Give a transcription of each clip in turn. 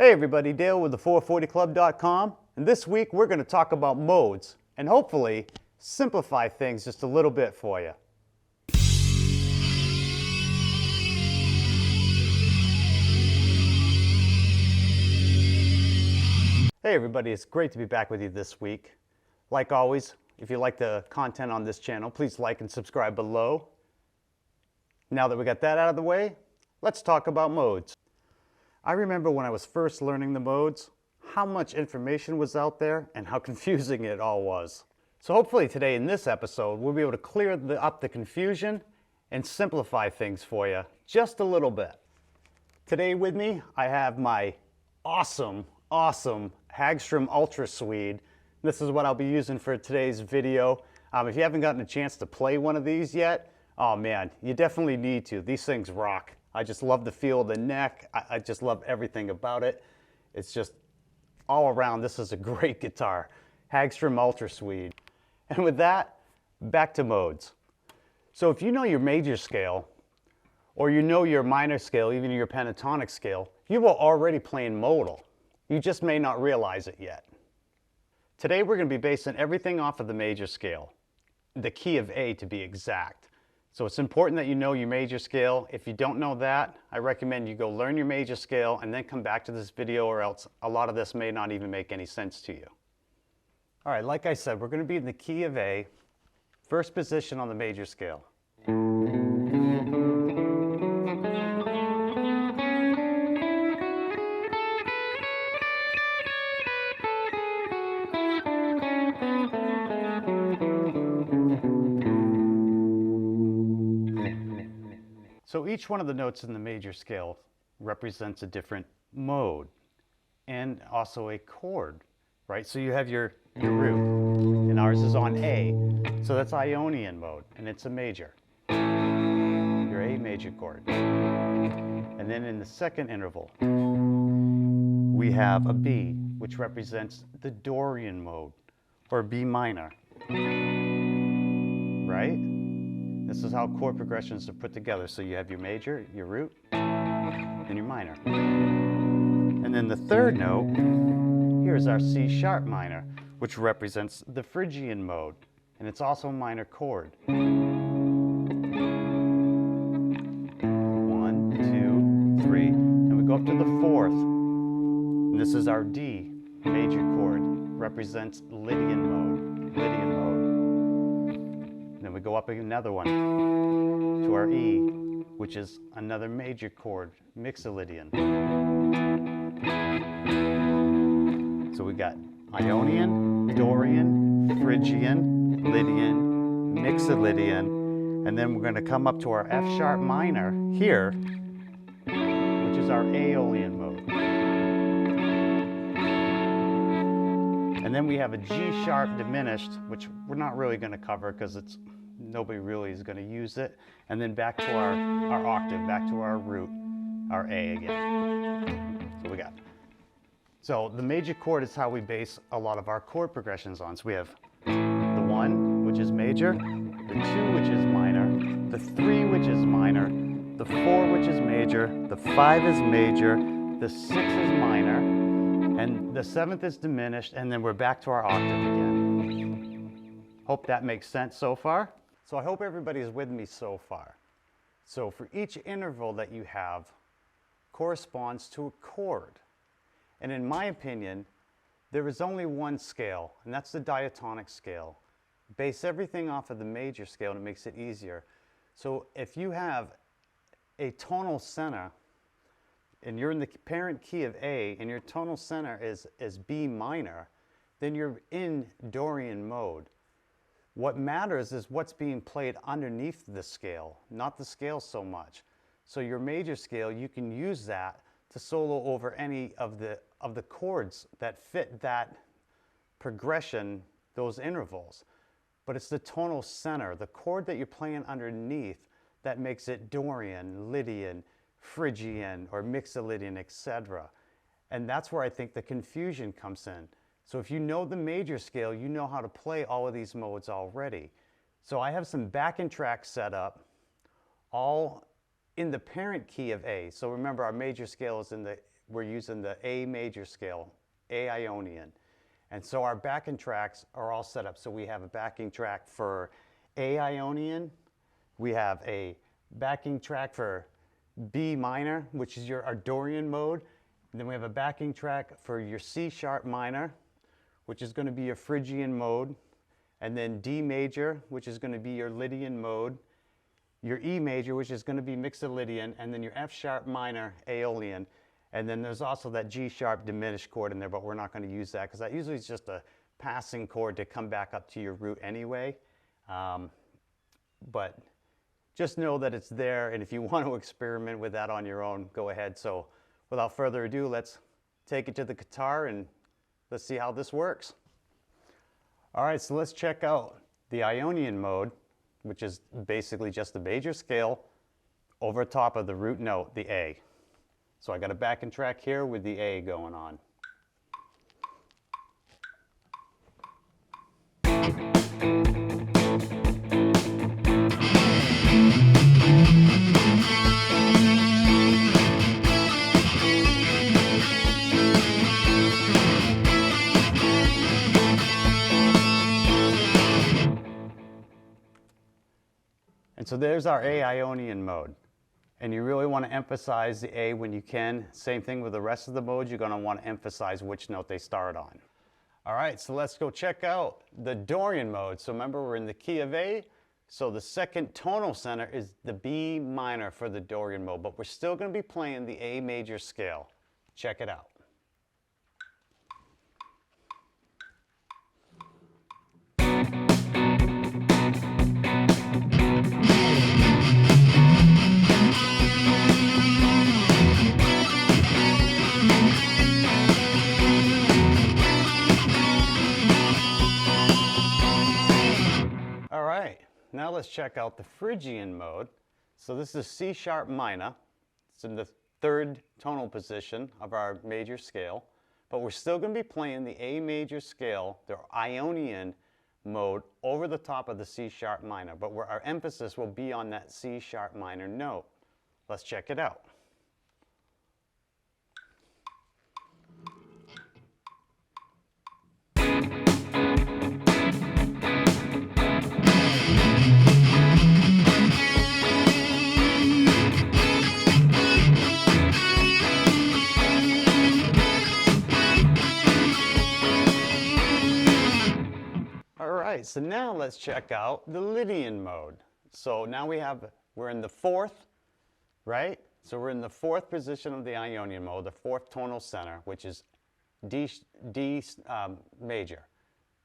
Hey everybody, Dale with the 440club.com, and this week we're going to talk about modes and hopefully simplify things just a little bit for you. Hey everybody, it's great to be back with you this week. Like always, if you like the content on this channel, please like and subscribe below. Now that we got that out of the way, let's talk about modes. I remember when I was first learning the modes, how much information was out there and how confusing it all was. So hopefully today in this episode, we'll be able to clear up the confusion and simplify things for you just a little bit. Today with me, I have my awesome Hagstrom Ultra Swede. This is what I'll be using for today's video. If you haven't gotten a chance to play one of these yet, oh man, you definitely need to. These things rock. I just love the feel of the neck. I just love everything about it. It's just all around, this is a great guitar. Hagstrom Ultra Swede. And with that, back to modes. So if you know your major scale, or you know your minor scale, even your pentatonic scale, you will already play in modal. You just may not realize it yet. Today we're going to be basing everything off of the major scale, the key of A to be exact. So it's important that you know your major scale. If you don't know that, I recommend you go learn your major scale and then come back to this video, or else a lot of this may not even make any sense to you. All right, like I said, we're going to be in the key of A, first position on the major scale. So each one of the notes in the major scale represents a different mode and also a chord, right? So you have your root, and ours is on A, so that's Ionian mode, and it's a major, your A major chord. And then in the second interval, we have a B, which represents the Dorian mode, or B minor, right? This is how chord progressions are put together. So you have your major, your root, and your minor. And then the third note, here is our C sharp minor, which represents the Phrygian mode. And it's also a minor chord. 1, 2, 3, and we go up to the fourth. And this is our D major chord, represents Lydian mode. Then we go up another one to our E, which is another major chord, Mixolydian. So we got Ionian, Dorian, Phrygian, Lydian, Mixolydian, and then we're going to come up to our F sharp minor here, which is our Aeolian mode. And then we have a G sharp diminished, which we're not really going to cover because nobody really is going to use it. And then back to our octave, back to our root, our A again. So we got. So the major chord is how we base a lot of our chord progressions on. So we have the 1, which is major, the 2, which is minor, the 3, which is minor, the 4, which is major, the 5 is major, the 6 is minor, and the 7th is diminished, and then we're back to our octave again. Hope that makes sense so far. So I hope everybody is with me so far. So for each interval that you have corresponds to a chord. And in my opinion, there is only one scale, and that's the diatonic scale. Base everything off of the major scale, and it makes it easier. So if you have a tonal center, and you're in the parent key of A, and your tonal center is B minor, then you're in Dorian mode. What matters is what's being played underneath the scale, not the scale so much. So your major scale, you can use that to solo over any of the chords that fit that progression, those intervals. But it's the tonal center, the chord that you're playing underneath, that makes it Dorian, Lydian, Phrygian, or Mixolydian, etc. And that's where I think the confusion comes in. So if you know the major scale, you know how to play all of these modes already. So I have some backing tracks set up, all in the parent key of A. So remember, our major scale is in the we're using the A major scale, A Ionian. And so our backing tracks are all set up. So we have a backing track for A Ionian. We have a backing track for B minor, which is our Dorian mode. And then we have a backing track for your C sharp minor, which is going to be your Phrygian mode. And then D major, which is going to be your Lydian mode. Your E major, which is going to be Mixolydian. And then your F sharp minor, Aeolian. And then there's also that G sharp diminished chord in there, but we're not going to use that because that usually is just a passing chord to come back up to your root anyway. But just know that it's there, and if you want to experiment with that on your own, go ahead. So without further ado, let's take it to the guitar and let's see how this works. All right, so let's check out the Ionian mode, which is basically just the major scale over top of the root note, the A. So I got a backing track here with the A going on. And so there's our A Ionian mode. And you really want to emphasize the A when you can. Same thing with the rest of the modes. You're going to want to emphasize which note they start on. All right, so let's go check out the Dorian mode. So remember, we're in the key of A. So the second tonal center is the B minor for the Dorian mode, but we're still going to be playing the A major scale. Check it out. Now let's check out the Phrygian mode. So this is C sharp minor. It's in the third tonal position of our major scale, but we're still going to be playing the A major scale, the Ionian mode, over the top of the C sharp minor, but our emphasis will be on that C sharp minor note. Let's check it out. So now let's check out the Lydian mode. So now we're in the fourth, right? So we're in the fourth position of the Ionian mode, the fourth tonal center, which is D major.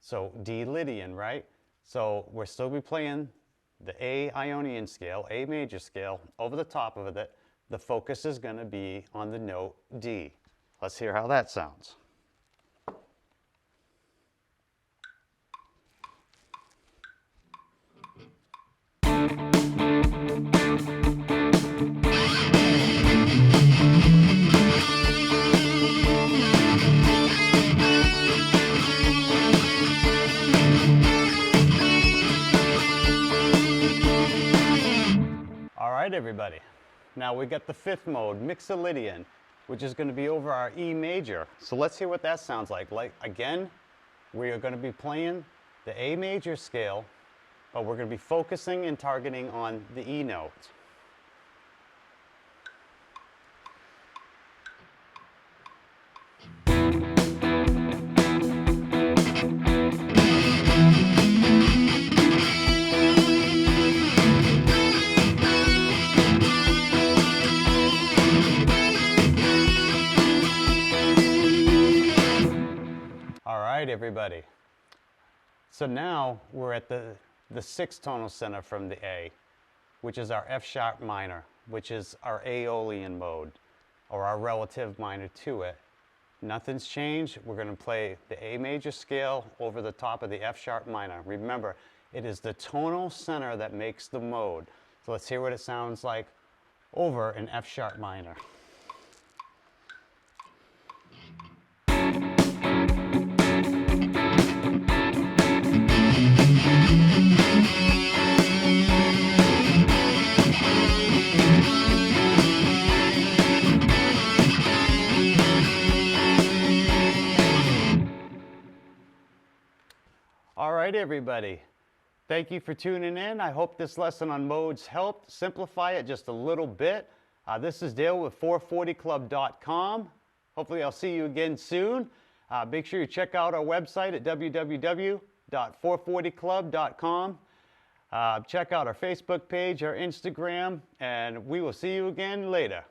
So D Lydian, right? So we're still be playing the A Ionian scale, A major scale, over the top of it. The focus is going to be on the note D. Let's hear how that sounds. All right, everybody. Now we got the fifth mode, Mixolydian, which is going to be over our E major. So let's hear what that sounds like. Again, we are going to be playing the A major scale, but we're going to be focusing and targeting on the E note. All right, everybody. So now we're at the sixth tonal center from the A, which is our F sharp minor, which is our Aeolian mode, or our relative minor to it. Nothing's changed. We're going to play the A major scale over the top of the F sharp minor. Remember, it is the tonal center that makes the mode. So let's hear what it sounds like over an F sharp minor. right, everybody. Thank you for tuning in. I hope this lesson on modes helped simplify it just a little bit. This is Dale with 440club.com. Hopefully I'll see you again soon. Make sure you check out our website at www.440club.com. Check out our Facebook page, our Instagram, and we will see you again later.